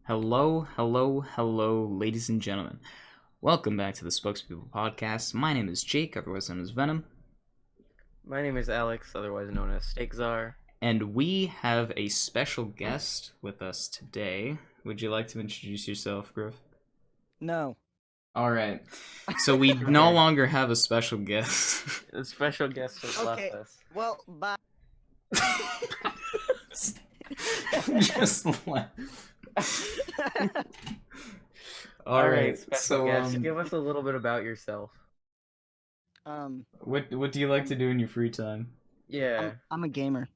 Hello, ladies and gentlemen. Welcome back to the SpokesPeople Podcast. My name is Jake, otherwise known as Venom. My name is Alex, otherwise known as Steak Czar. And we have a special guest with us today. Would you like to introduce yourself, Gryph? No. Alright. So we no longer have a special guest. The special guest has left us. Well, bye. Just left. Alright, special so guest, give us a little bit about yourself. what do you like to do in your free time? Yeah. I'm a gamer.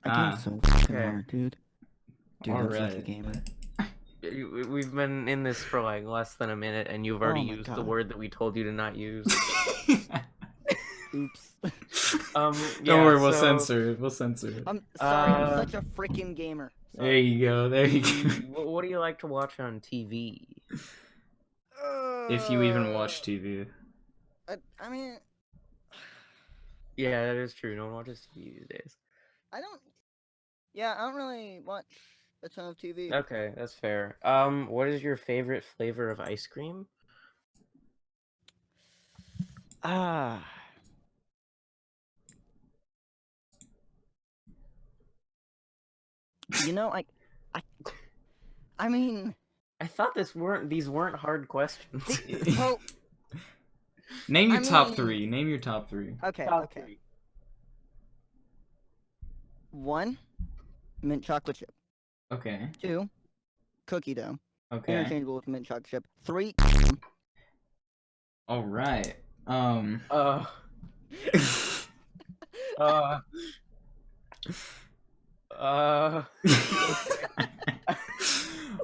I game so fucking hard, dude. I'm such a gamer. We've been in this for like less than a minute, and you've already used the word that we told you to not use. Oops. Don't worry, we'll censor it. I'm sorry, I'm such a freaking gamer. Sorry. There you go. What do you like to watch on TV? If you even watch TV. I mean... Yeah, that is true. No one watches TV these days. I don't really watch a ton of TV. Okay, that's fair. What is your favorite flavor of ice cream? You know, I mean... I thought these weren't hard questions. Well... Name your top three. Okay, Top three. 1, mint chocolate chip. Okay. 2, cookie dough. Okay. Interchangeable with mint chocolate chip. 3, All right. All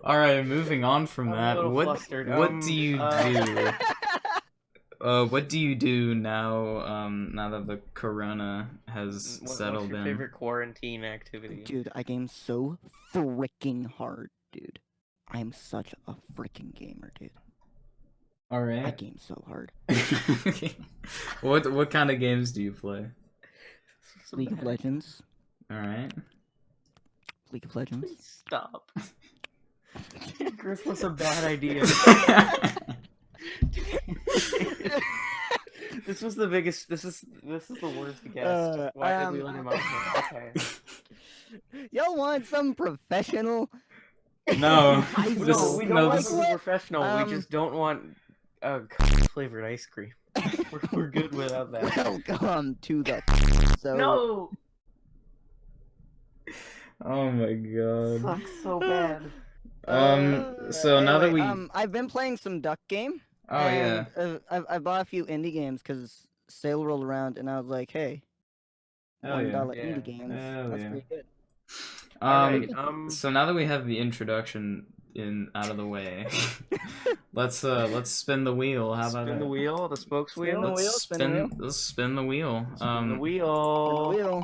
right. Moving on from that. What do you do? What do you do now? Now that the corona has settled what's your in. favorite quarantine activity? Dude, I game so freaking hard, dude. I am such a freaking gamer, dude. All right. I game so hard. What kind of games do you play? League of Legends. All right. League of Legends. Please stop. Gryph was a bad idea. This was the biggest. This is the worst guest. Why did we let him out? Okay. Y'all want some professional? No. We don't want something professional. We just don't want flavored ice cream. We're good without that. Welcome to the. So No. Oh my god. Sucks so bad. So now that we. I've been playing some Duck Game. Oh yeah. I bought a few indie games because sale rolled around, and I was like, hey, $1 indie games. That's pretty good. Alright, So now that we have the introduction out of the way, let's spin the wheel. How about spin the wheel? The spokes wheel? Let's spin the wheel. Spin the wheel.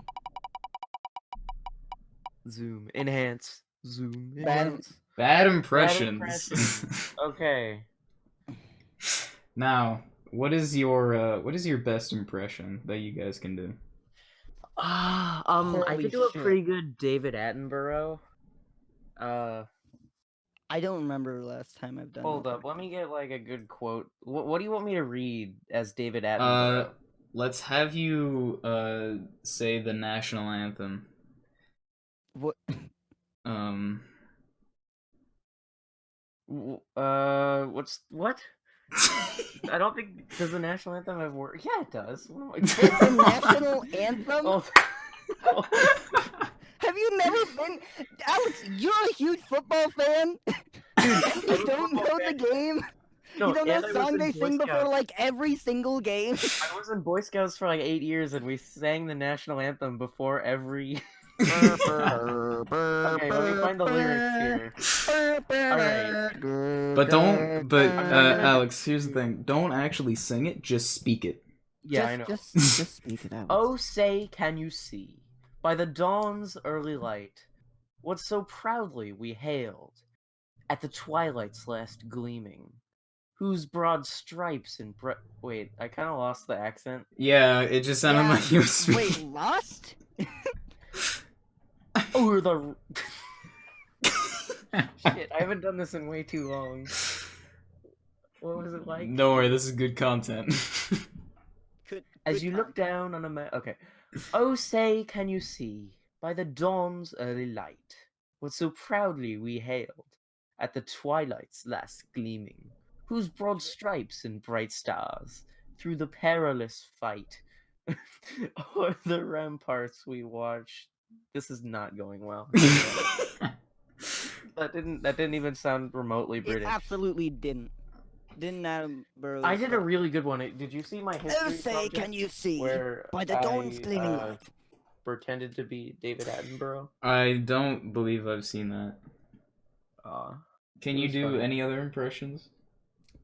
Zoom. Enhance. Zoom. Enhance. Bad impressions. Okay. Now, what is your best impression that you guys can do? I could do a pretty good David Attenborough. I don't remember the last time I've done. Hold up, let me get like a good quote. What do you want me to read as David Attenborough? Let's have you say the national anthem. What? What? I don't think does the national anthem have words? Yeah, it does. The national anthem? Have you never been, Alex? You're a huge football fan. You don't know the game. No, you don't know the song they sing before like every single game. I was in Boy Scouts for like 8 years, and we sang the national anthem before every. Okay, let me find the lyrics here. Alright. But Alex, here's the thing. Don't actually sing it, just speak it. Yeah, I know. Just speak it out. Oh, say, can you see, by the dawn's early light, what so proudly we hailed, at the twilight's last gleaming, whose broad stripes and wait, I kind of lost the accent. Yeah, it just sounded like you were speaking. Wait, lost? Over the Shit, I haven't done this in way too long. What was it like? Don't worry, this is good content. As you look down on a map... Okay. Oh, say, can you see, by the dawn's early light, what so proudly we hailed, at the twilight's last gleaming, whose broad stripes and bright stars, through the perilous fight, o'er the ramparts we watched. This is not going well. That didn't even sound remotely British. It absolutely didn't. Didn't Adam Burrows? I did a really good one. Did you see my history? Oh, say, can you see, where by the dawn's gleaming light, pretended to be David Attenborough? I don't believe I've seen that. Can you do any other impressions?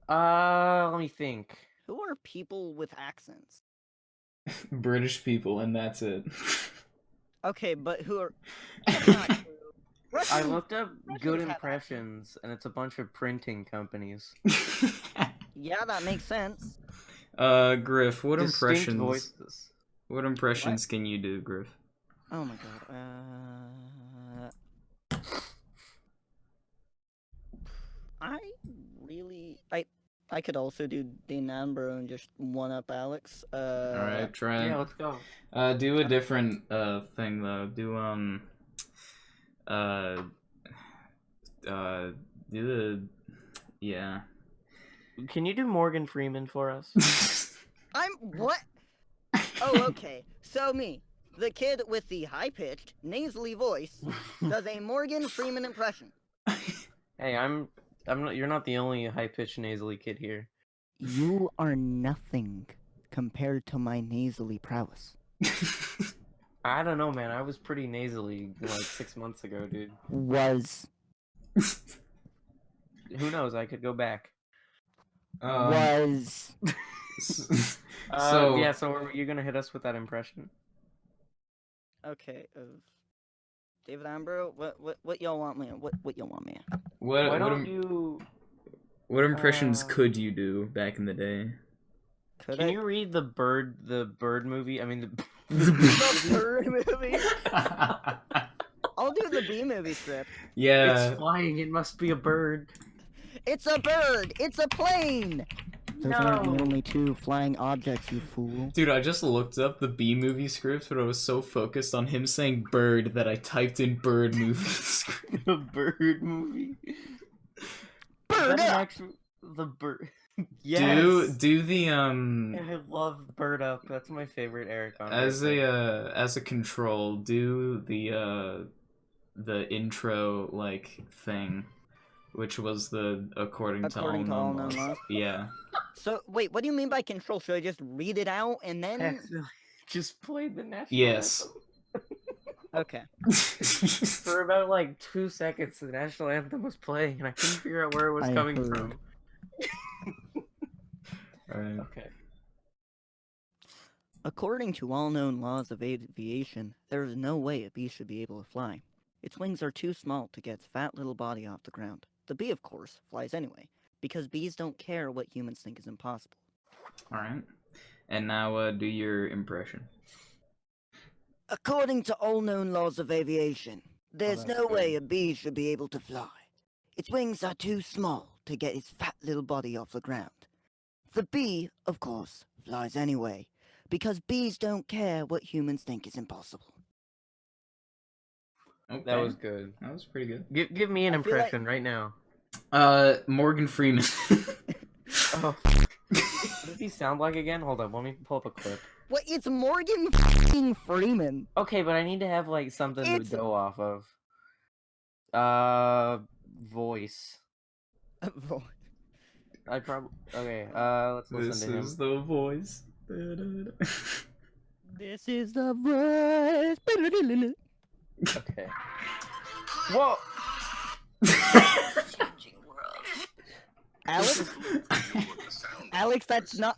Let me think. Who are people with accents? British people, and that's it. Okay, but who are... That's not true. I looked up good impressions, and it's a bunch of printing companies. Yeah, that makes sense. Gryph, what Distinct impressions? Voices. What impressions can you do, Gryph? Oh my god. I could also do Dean Attenborough and just one up Alex. Alright, try it. Yeah, let's go. Do a different thing though. Do yeah. Can you do Morgan Freeman for us? What? Oh, okay. So me, the kid with the high-pitched, nasally voice, does a Morgan Freeman impression. Hey, I'm not. You're not the only high-pitched nasally kid here. You are nothing compared to my nasally prowess. I don't know, man. I was pretty nasally like 6 months ago, dude. Was. Who knows? I could go back. Was. So yeah. So you're gonna hit us with that impression? Okay. David Attenborough. What y'all want me? What y'all want me? Why don't you? What impressions could you do back in the day? Can you read the bird movie? I mean the bird movie. I'll do the B movie script. Yeah. It's flying. It must be a bird. It's a bird. It's a plane. Those aren't the only two flying objects, you fool. Dude, I just looked up the B movie script, but I was so focused on him saying bird that I typed in bird movie script. The bird movie. Bird up. The bird. Yes. Do the I love Bird Up. That's my favorite Eric on. as a control, do the intro like thing, which was the according to all known laws. Yeah. So wait, what do you mean by control? Should I just read it out and then just play the national Yes. anthem? Okay. For about like 2 seconds, the national anthem was playing, and I couldn't figure out where it was coming from. Alright. Okay. According to all known laws of aviation, there is no way a bee should be able to fly. Its wings are too small to get its fat little body off the ground. The bee, of course, flies anyway, because bees don't care what humans think is impossible. Alright. And now do your impression. According to all known laws of aviation, there's no way a bee should be able to fly. Its wings are too small to get its fat little body off the ground. The bee, of course, flies anyway, because bees don't care what humans think is impossible. Okay. That was good. That was pretty good. Give me an impression right now. Morgan Freeman. Oh. What does he sound like again? Hold on, let me pull up a clip. What? It's Morgan f***ing Freeman. Okay, but I need to have like something to go off of. Voice. I probably let's listen to him. This is the voice. This is the voice. Okay. Whoa. Alex, that's not.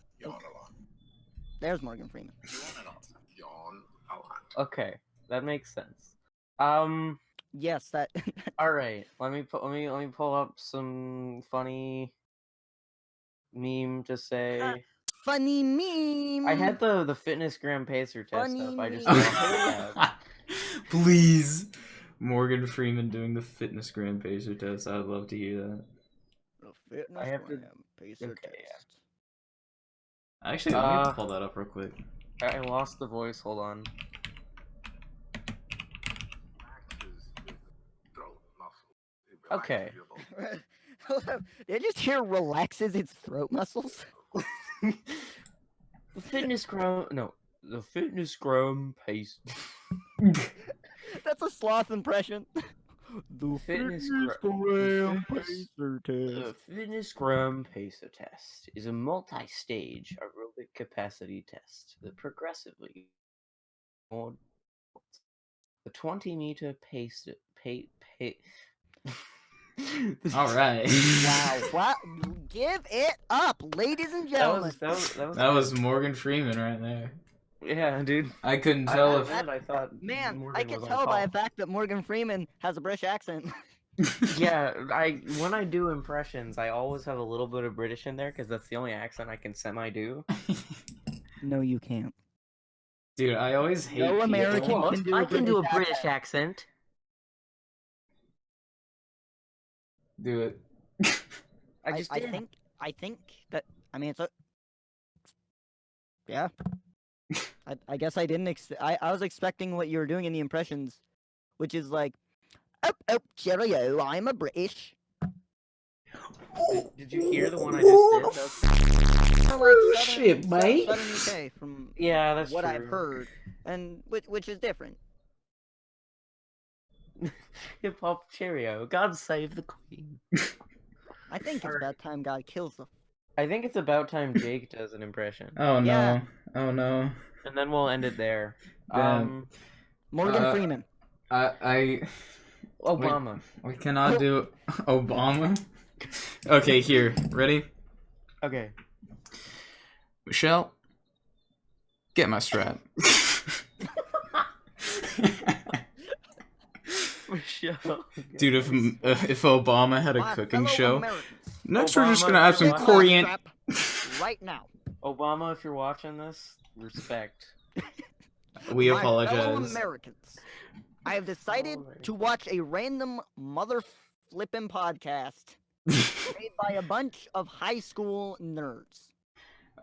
There's Morgan Freeman. Okay, that makes sense. Yes, that. All right, let me pull up some funny meme to say. Funny meme. I had the fitness gram pacer test Funny up. I just meme. don't have it yet. Please. Morgan Freeman doing the fitness gram pacer test. I'd love to hear that. The fitness I have to- gram pacer okay, test. Actually, let me pull that up real quick. I lost the voice. Hold on. Okay. Did I just hear relaxes its throat muscles? The fitness gram pace. That's a sloth impression. The Fitness gram fitness- pacer The test. fitness gram pacer test is a multi-stage aerobic capacity test that progressively more the 20-meter pace. All right. Wow! Wow! Give it up, ladies and gentlemen. That was Morgan Freeman right there. Yeah, dude. I couldn't tell if. I thought Man, Morgan I can was on tell by call. the fact that Morgan Freeman has a British accent. Yeah, when I do impressions, I always have a little bit of British in there because that's the only accent I can semi-do. No, you can't. Dude, I always hate No people. American What? can do I can do a British British accent. Do it. I just I did. think that. I mean, it's a. Yeah. I guess I didn't. I was expecting what you were doing in the impressions, which is like, oh, cheerio, I'm a British. Did you hear the one I just did? Oh, shit, mate. Southern UK, from Yeah, that's what true. I've heard, and which is different. Hip hop cheerio. God save the queen. I think it's about time God kills the. I think it's about time Jake does an impression, Oh no. Yeah. Oh no. and then we'll end it there. Damn. Morgan Freeman. I Obama. we cannot do Obama. Okay, here. Ready? Okay. Michelle, get my strap. Michelle. Dude, if Obama had a My cooking fellow show, Americans, next we're just Obama, gonna have some get my coriander. strap right now. Obama, if you're watching this, respect. We My fellow apologize. Americans, I have decided to watch a random mother flippin' podcast made by a bunch of high school nerds.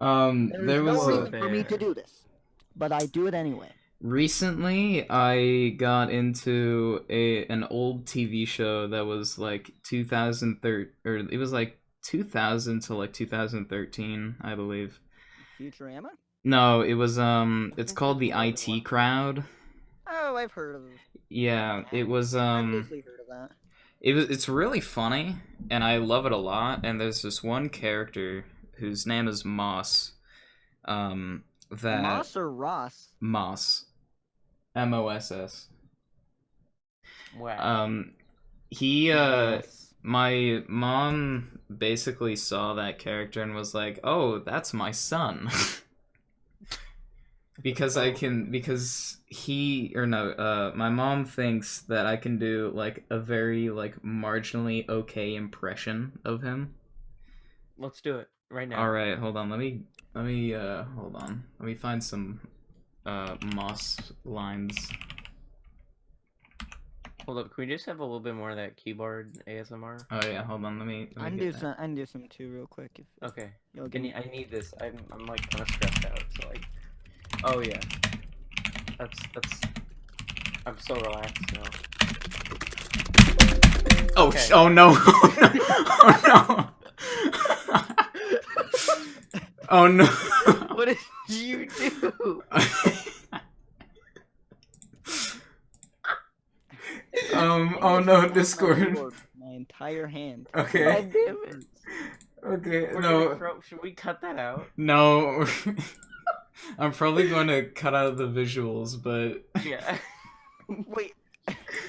There's There was no a reason for me to do this, but I do it anyway. recently I got into an old TV show that was like 2013, or it was like 2000 to like 2013, I believe. Futurama? No, it was it's called the IT Crowd. Oh, I've heard of. Yeah, it was I've loosely heard of that. it's really funny and I love it a lot, and there's this one character whose name is Moss. That Moss or Ross? Moss. MOSS. Wow. He Yes. my mom basically saw that character and was like, "Oh, that's my son." because my mom thinks that I can do like a very like marginally okay impression of him. Let's do it right now. All right, hold on. Let me hold on. Let me find some Moss lines. Hold up, can we just have a little bit more of that keyboard ASMR? Oh yeah, hold on. Let me I can get do that. some. I can do some too, real quick. If Okay. you'll give me. I need this. I'm like kind of stressed out. So like, oh yeah, that's. I'm so relaxed now. Oh Okay. oh no! Oh no! Oh no! What did you do? Oh no, Discord. My entire hand. Okay. God damn it. Okay, We're no. gonna should we cut that out? No. I'm probably going to cut out the visuals, but Yeah. Wait.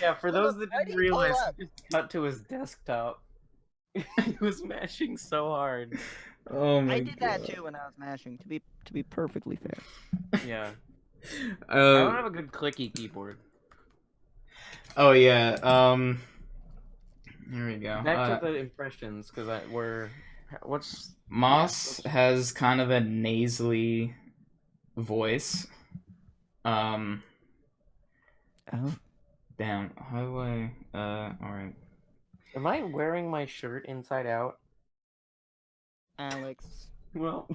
Yeah, for those that why didn't do you pull realize, up? he just cut to his desktop. He was mashing so hard. oh my I did that God. too when I was mashing. To be perfectly fair. Yeah. I don't Uh, have a good clicky keyboard. oh yeah. Here we go. Back to the impressions, because what's Moss has kind of a nasally voice. Oh. Damn, how do I, alright. Am I wearing my shirt inside out? Alex. Well,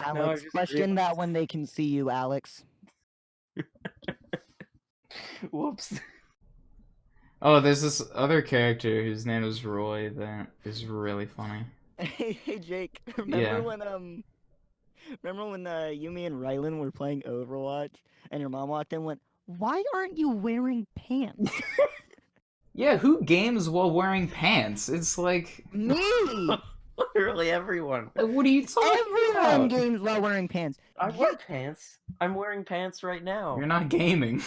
Alex, question that when they can see you, Alex. Whoops. Oh, there's this other character whose name is Roy that is really funny. Hey Jake, Yeah. remember when Yumi and Rylan were playing Overwatch and your mom walked in and went, "Why aren't you wearing pants?" Yeah, who games while wearing pants? It's like... Me! Literally everyone. What are you talking Everyone about? games while wearing pants. I wear pants. I'm wearing pants right now. You're not gaming.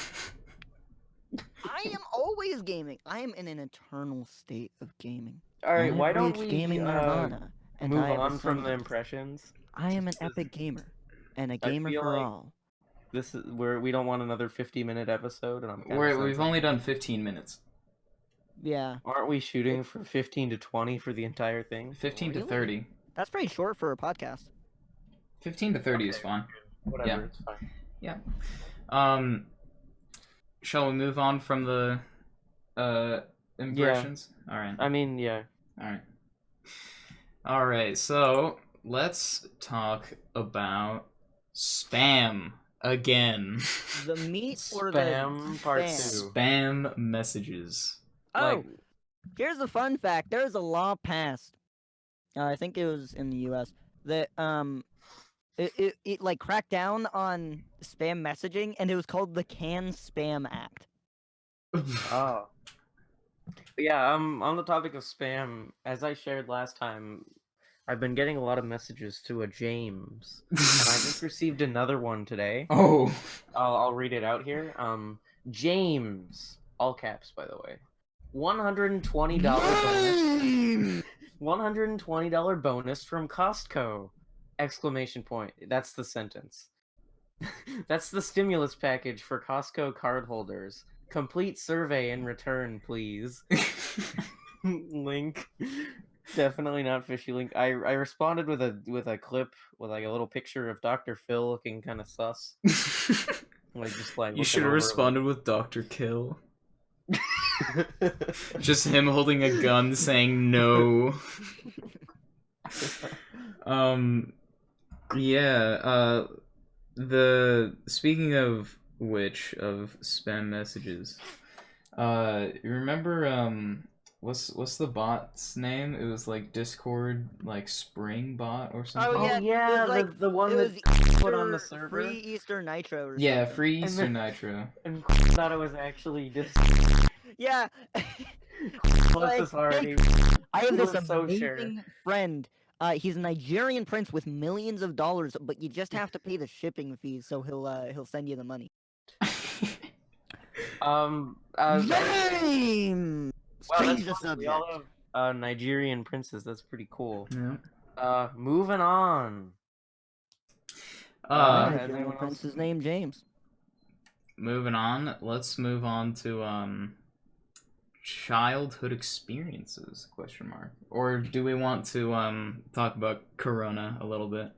I am always gaming. I am in an eternal state of gaming. Alright, why I have don't reached we gaming nirvana, and move I have on from the ascended. impressions? I am an epic gamer, and a gamer feel for like all. This is where we don't want another 50-minute episode, and I'm kind of We've only done 15 minutes. Yeah. Aren't we shooting for 15 to 20 for the entire thing? 15 to Really? 30. That's pretty short for a podcast. 15 to 30 is fine. Whatever, Yeah. it's fine. Yeah. Shall we move on from the impressions? Yeah. All right. I mean, yeah. All right. So let's talk about spam again. The meat or spam the part spam? 2. Spam messages. Oh, here's a fun fact. There's a law passed. I think it was in the U.S. that it like cracked down on spam messaging, and it was called the Can Spam Act. Oh. Yeah, on the topic of spam, as I shared last time, I've been getting a lot of messages to a James, and I just received another one today. Oh. I'll read it out here. James, all caps, by the way. $120 bonus. $120 bonus from Costco! Exclamation point. That's the sentence. That's the stimulus package for Costco cardholders. Complete survey in return, please. Link. Definitely not fishy link. I responded with a clip with like a little picture of Dr. Phil looking kind of sus. You should have responded with Dr. Kill. Just him holding a gun saying no. Speaking of which, of spam messages, you remember what's the bot's name? It was like Discord, like Spring Bot or something. Oh yeah, like, the one that put on the server. Free Easter Nitro or something. Yeah, free Easter Nitro. And thought it was actually just yeah. Bless his heart. I have this amazing friend. He's a Nigerian prince with millions of dollars, but you just have to pay the shipping fees, so he'll send you the money. James! Change the subject. We all have Nigerian princes. That's pretty cool. Yeah. Moving on. Nigerian prince's name James. Moving on. Let's move on to childhood experiences ? Or do we want to talk about Corona a little bit?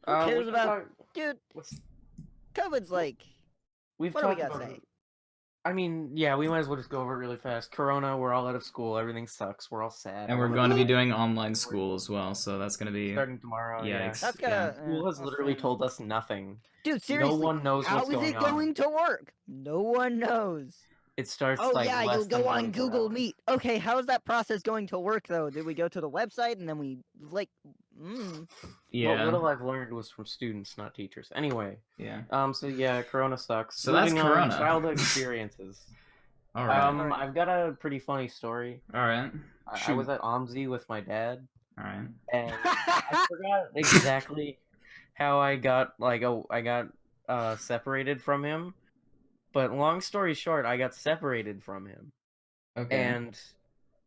Who cares about dude? COVID's like. We've what talked do we gotta about say? I mean, yeah, we might as well just go over it really fast. Corona, we're all out of school. Everything sucks. We're all sad. And we're going to be doing online school as well, so that's going to be starting tomorrow. Yikes. That's School has literally told us nothing. Dude, seriously, no one knows how what's is going it on. going to work? No one knows. It starts you'll go on 24 Google hours. Meet. Okay, how is that process going to work though? Did we go to the website and then we Yeah. What little I've learned was from students, not teachers. Anyway. Yeah. So yeah, Corona sucks. So Moving that's on, Corona. Childhood experiences. All right. I've got a pretty funny story. All right. I was at OMSI with my dad. All right. And I forgot exactly how I got separated from him. But long story short, I got separated from him. Okay. And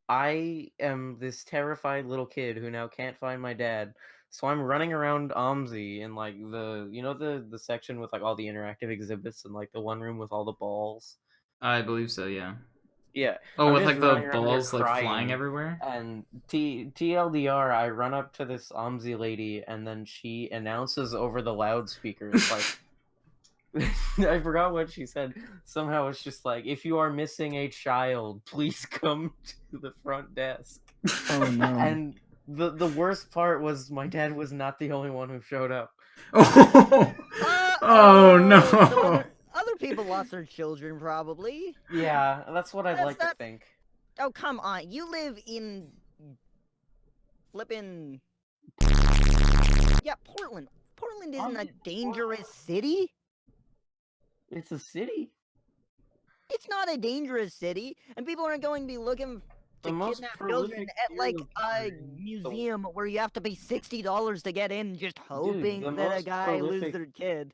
I am this terrified little kid who now can't find my dad. So I'm running around OMSI in like the section with like all the interactive exhibits and like the one room with all the balls. I believe so, yeah. Yeah. Oh, I'm with just like running the around there balls like crying. flying everywhere? And TLDR, I run up to this OMSI lady and then she announces over the loudspeakers like I forgot what she said. Somehow it's just like, if you are missing a child, please come to the front desk. Oh no. And the worst part was my dad was not the only one who showed up. Oh no. So other people lost their children, probably. Yeah, that's what I'd like to think. Oh, come on. You live in... flippin'... Yeah, Portland. Portland isn't a dangerous city. It's a city. It's not a dangerous city, and people aren't going to be looking to kidnap children at, like, a museum where you have to pay $60 to get in just hoping that a guy loses their kid.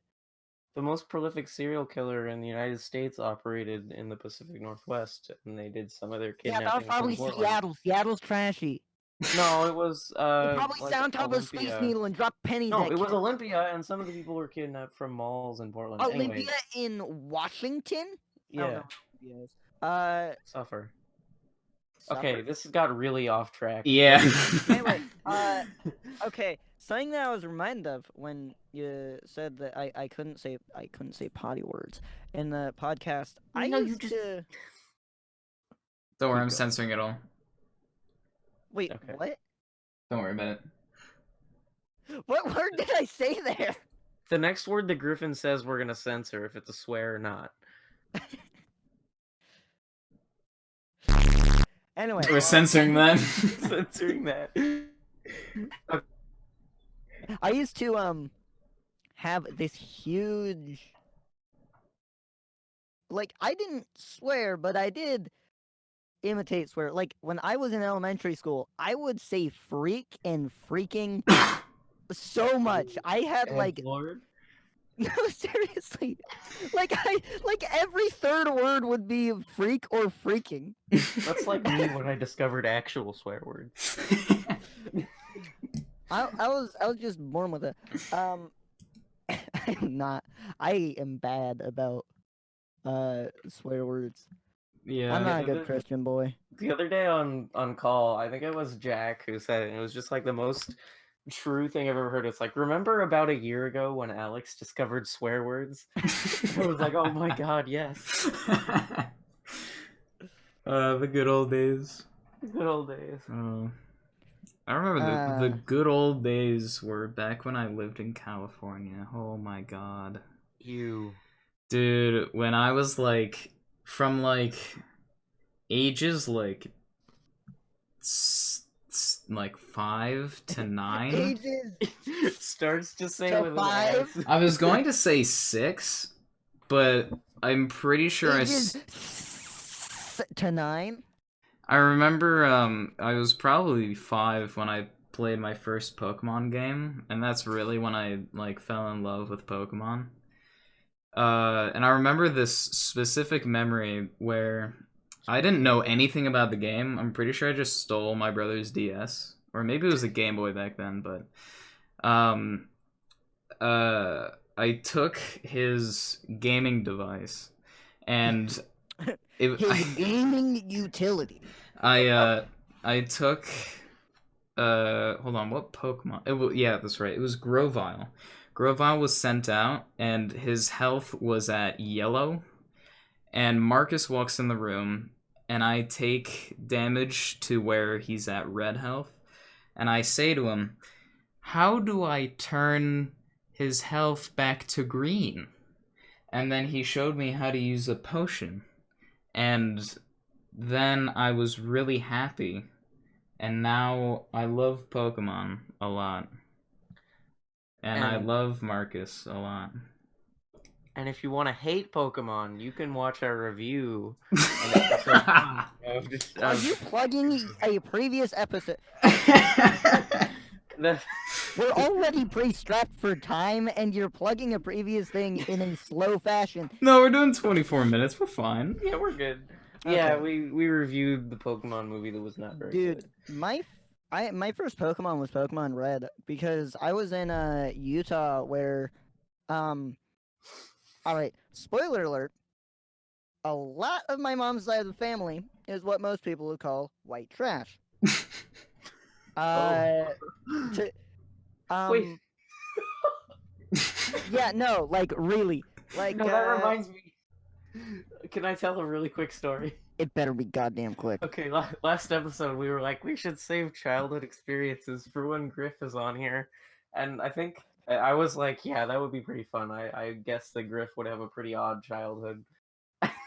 The most prolific serial killer in the United States operated in the Pacific Northwest, and they did some of their kidnapping. Yeah, that was probably Seattle. Seattle's trashy. No, it was, They probably like sound top of a Space Needle and drop pennies No, at it was kids. Olympia, and some of the people were kidnapped from malls in Portland. Olympia in Washington? Yeah. Yes. Suffer. Okay, this got really off track. Yeah. Anyway, okay, something that I was reminded of when you said that I couldn't say potty words in the podcast. I used to. Don't worry, I'm censoring it all. Wait, what? Don't worry about it. What word did I say there? The next word that Griffin says we're gonna censor if it's a swear or not. Anyway, we're censoring that. Censoring that. Okay. I used to have this huge, like, I didn't swear, but I did imitate swear. Like, when I was in elementary school, I would say freak and freaking so much. I had like Lord? No, seriously. Like every third word would be freak or freaking. That's like me when I discovered actual swear words. I was just born with it. I am bad about swear words. Yeah. I'm not a good Christian boy. The other day on call, I think it was Jack who said it, and it was just like the most true thing I've ever heard. It's like, remember about a year ago when Alex discovered swear words? I was like, oh my god, yes. The good old days. Good old days. I remember the good old days were back when I lived in California. Oh my god. Dude, when I was like, from like ages like 5 to 9. Ages starts to say to with 5. an S. I was going to say 6, but I'm pretty sure Ages to 9. I remember I was probably 5 when I played my first Pokemon game, and that's really when I like fell in love with Pokemon. And I remember this specific memory where I didn't know anything about the game. I'm pretty sure I just stole my brother's DS, or maybe it was a Game Boy back then, but I took his gaming device and his gaming utility. I took hold on, what Pokemon? Yeah, that's right. It was Grovyle. Grovyle was sent out, and his health was at yellow. And Marcus walks in the room, and I take damage to where he's at red health. And I say to him, how do I turn his health back to green? And then he showed me how to use a potion. And then I was really happy. And now I love Pokemon a lot. And I love Marcus a lot. And if you want to hate Pokemon, you can watch our review. Are you plugging a previous episode? We're already pre-strapped for time, and you're plugging a previous thing in a slow fashion. No, we're doing 24 minutes. We're fine. Yeah, we're good. Okay. Yeah, we reviewed the Pokemon movie that was not very good. Dude, my first Pokemon was Pokemon Red, because I was in Utah where, alright, spoiler alert, a lot of my mom's side of the family is what most people would call white trash. Wait. Yeah, no, like, really. Like, no, that reminds me. Can I tell a really quick story? It better be goddamn quick. Okay, last episode we were like, we should save childhood experiences for when Gryph is on here. And I think I was like, yeah, that would be pretty fun. I guess that Gryph would have a pretty odd childhood.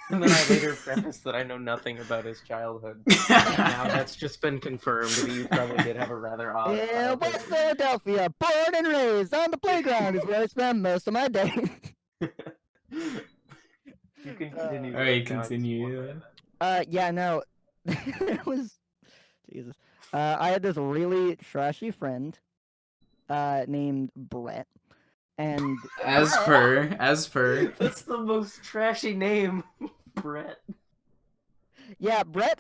And then I later prefaced that I know nothing about his childhood. Now that's just been confirmed. You probably did have a rather odd Yeah, childhood. West Philadelphia, born and raised on the playground is where I spend most of my day. You can continue. Alright, continue. Yeah, no. It was... Jesus. I had this really trashy friend named Brett. And... As per. That's the most trashy name, Brett. Yeah, Brett,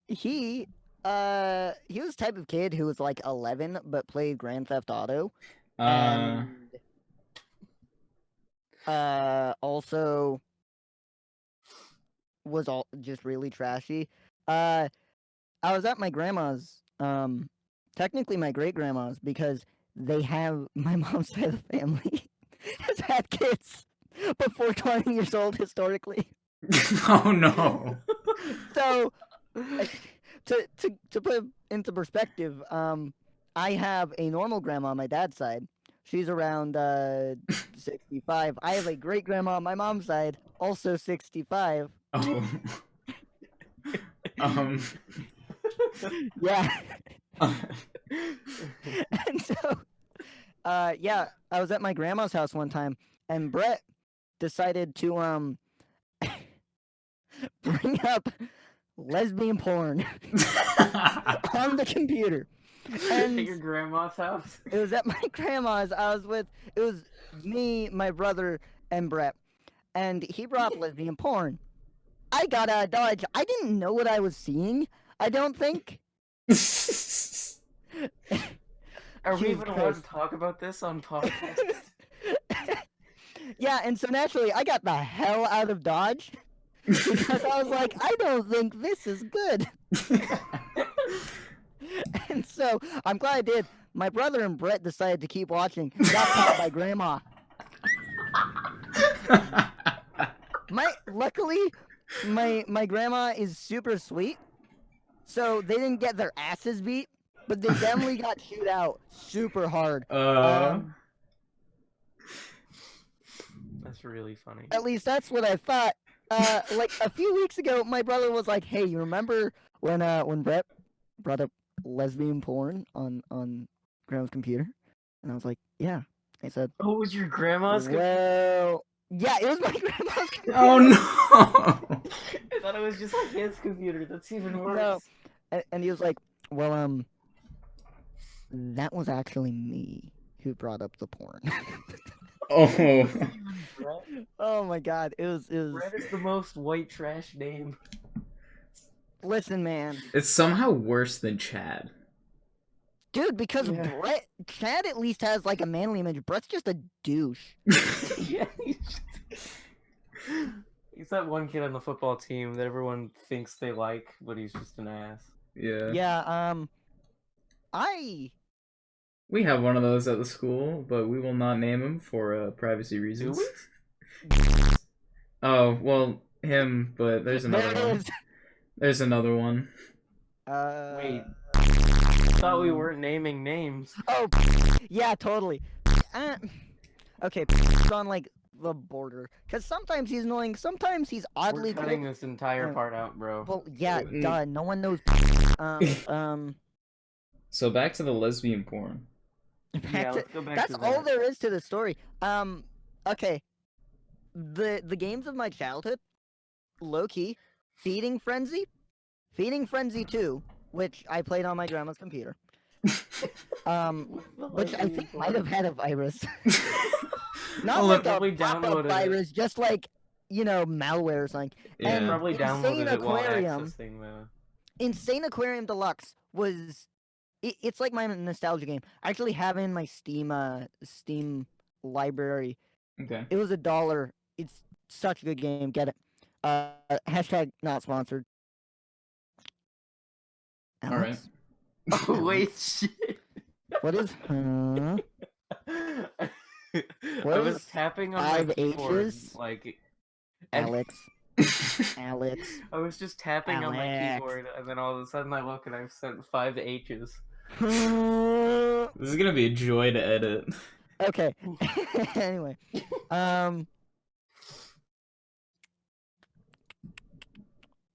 he was the type of kid who was like 11 but played Grand Theft Auto. And also was all just really trashy. I was at my grandma's, technically my great grandma's, because they have my mom's side of the family has had kids before 20 years old historically. Oh no. So to put into perspective, I have a normal grandma on my dad's side. She's around 65. I have a great grandma on my mom's side, also 65. Oh. Yeah. And so yeah, I was at my grandma's house one time, and Brett decided to bring up lesbian porn on the computer. And at your grandma's house? It was at my grandma's. It was me, my brother, and Brett. And he brought up lesbian porn. I got out of Dodge. I didn't know what I was seeing, I don't think. Are we Jesus even allowed to Christ. talk about this on podcast? Yeah, and so naturally, I got the hell out of Dodge. Because I was like, I don't think this is good. And so, I'm glad I did. My brother and Brett decided to keep watching. Got caught by grandma. Luckily, my grandma is super sweet. So, they didn't get their asses beat. But they definitely got chewed out super hard. That's really funny. At least that's what I thought. Like a few weeks ago, my brother was like, "Hey, you remember when Brett brought up lesbian porn on Grandma's computer?" And I was like, "Yeah." I said, "Oh, it was your grandma's computer?" Well, yeah, it was my grandma's computer. Oh no! I thought it was just like his computer. That's even worse. No. And he was like, "Well, that was actually me who brought up the porn." Oh. Oh my god, it was. Brett is the most white trash name. Listen, man. It's somehow worse than Chad. Dude, because Chad at least has like a manly image. Brett's just a douche. Yeah, he's that one kid on the football team that everyone thinks they like, but he's just an ass. Yeah. Yeah, We have one of those at the school, but we will not name him for privacy reasons. Do we? Oh, well, him, but there's another there it one. is. There's another one. Wait. I thought we weren't naming names. Oh, yeah, totally. Okay, it's on like the border. Because sometimes he's annoying, sometimes he's oddly We're cutting cool. this entire part out, bro. Well, yeah, duh, no one knows. So back to the lesbian porn. Let's go back that's to all that. there is to the story. Okay. The games of my childhood, low-key, Feeding Frenzy 2, which I played on my grandma's computer. Which I think might have had a virus. Not like a pop-up virus, just like, malware or something. Yeah. And Probably downloaded it while Aquarium, accessing the... Insane Aquarium Deluxe was... It's like my nostalgia game. I actually have it in my Steam library. Okay. It was $1. It's such a good game. Get it. Hashtag not sponsored. Alex? Alright. Oh, wait, shit. What is... I was tapping on my 5 keyboard, H's? like... Alex. Alex. I was just tapping on my keyboard, and then all of a sudden I look and I've sent 5 H's. This is gonna be a joy to edit. Okay. Anyway.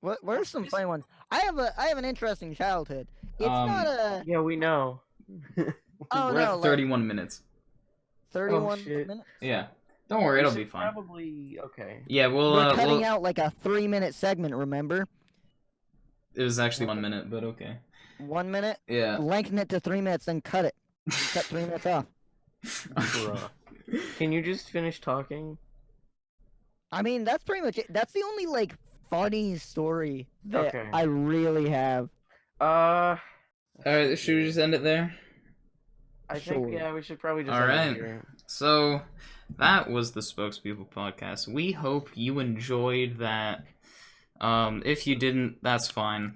What are some funny ones? I have an interesting childhood. It's not a... Yeah, we know. Oh, We're no, at 31 minutes. 31 shit. minutes? Yeah. Don't worry, it'll be should fine. Probably... Okay. Yeah, We're cutting out like a 3-minute segment, remember? It was actually 1 minute, but okay. 1 minute? Yeah. Lengthen it to 3 minutes, then cut it. Cut 3 minutes off. Bruh. Can you just finish talking? I mean, that's pretty much it. That's the only, like, funny story that Okay. I really have. Alright, should we just end it there? I think, yeah, we should probably just Alright. end it here. So, that was the SpokesPeople Podcast. We hope you enjoyed that. If you didn't, that's fine.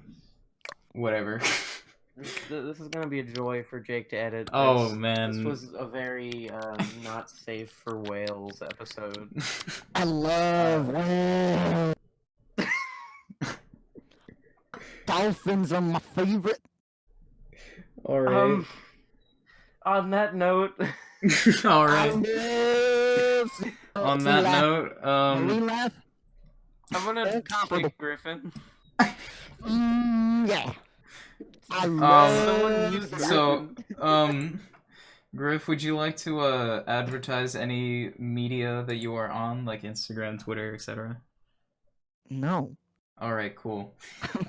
Whatever. This is gonna be a joy for Jake to edit. Oh, man. This was a very, not safe for whales episode. I love whales. Dolphins are my favorite. Alright. On that note... Alright. On that note, We laugh. I'm gonna Incomparable. take Griffin. Yeah. I love Someone mute Griffin. Gryph, would you like to advertise any media that you are on, like Instagram, Twitter, etc.? No. Alright, cool.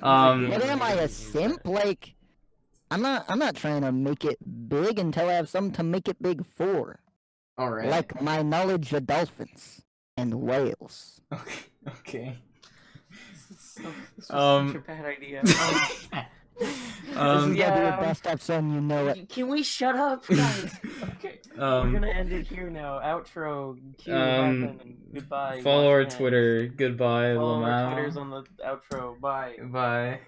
What am I, a simp? Like, I'm not trying to make it big until I have something to make it big for. Alright. Like my knowledge of dolphins and whales. Okay. This was such a bad idea. This is gonna be the best episode, and you know it. Can we shut up, guys? Okay. We're gonna end it here now. Outro. Cue happen, and goodbye. Follow our Twitter. Goodbye. Follow our Lamau. Twitters on the outro. Bye. Bye.